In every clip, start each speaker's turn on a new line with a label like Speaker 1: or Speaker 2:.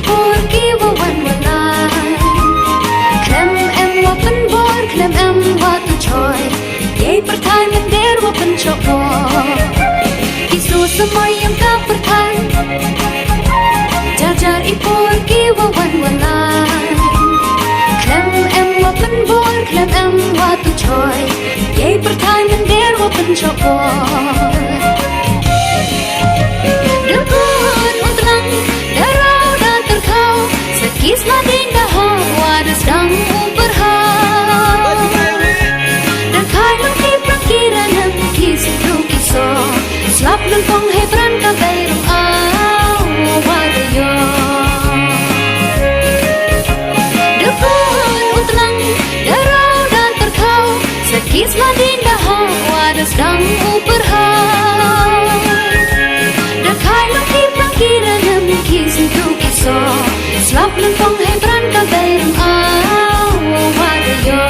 Speaker 1: porky wawan walai klem em wapan bor klem em watu choy ye perthai men der wapan choko kisu samoy em ka perthai jar jar i porky wawan walai klem em wapan bor klem em watu choy ye perthai men der wapan choko Kisah dinda hawa sedang berhal dan kailung di perkiraan yang kisah tu kisah selap lempong hebran kabairung awalyo dekun untlang darau dan terkau sekisah dinda hawa sedang berhal dan kailung di perkiraan yang kisah tu kisah Slap lempong hebran kabairung awalyo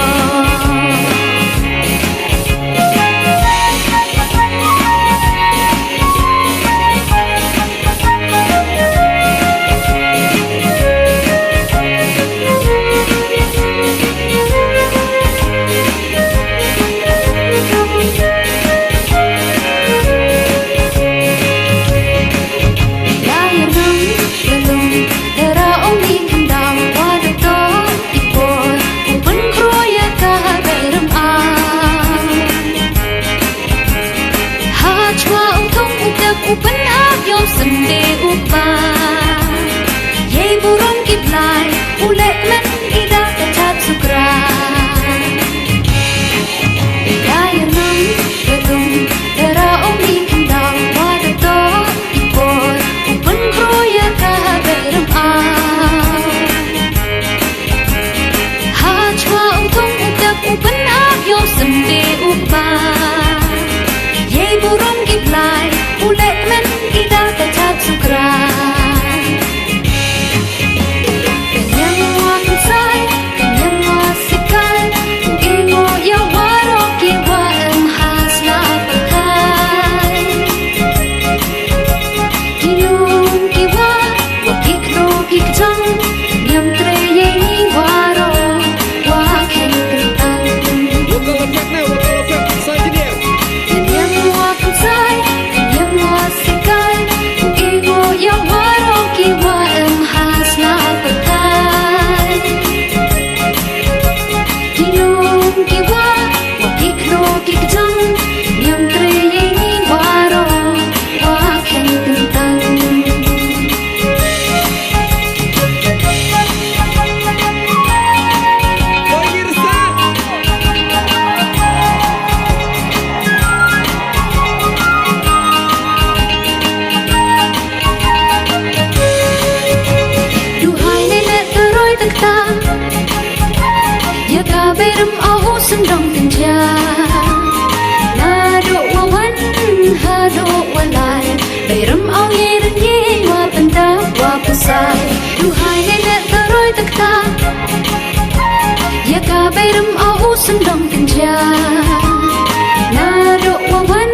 Speaker 1: Upan agyom sende upa Ye burung kiblay Ulek men ida kachat sukra Gaya nang gedung Dera omi kendang Wadato ipor Upan kroya kahaberem Hachwa untung udak Upan agyom sende upa Ye burung kiblay Ulek men ida kachat sukra Kenyang wakil say, kenyang wasikal Ingo ya warok iwa emhas na apakay Kinung iwa, wakikno kikjang Nyam treye ni waro, wakin kentang Kenyang wakil say, wasikal Ingo yang warok iwa emhas na apakay Kinung iwa wakikno kikjang Nyam treye ni waro wakin kentang Ya kaberem au sendong kenja Nado wawan hado walai Berem au yeren ye wa penta wa pusai Duhai nenek teroi tekta Ya kaberem au sendong kenja Nado wawan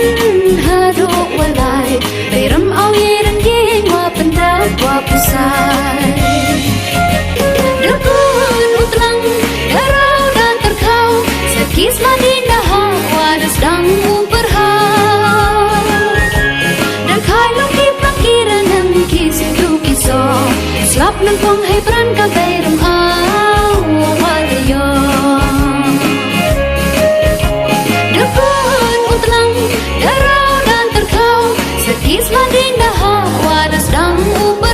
Speaker 1: hado walai Berem au yeren ye wa penta wa pusai Kisah dinda hawa sedang berhal Dan kailung di perkiraan yang kisah tu kisah Selap lempong hebran kabairung awalyo Dekun untlang darau dan terkau Sekisah dinda hawa sedang berhal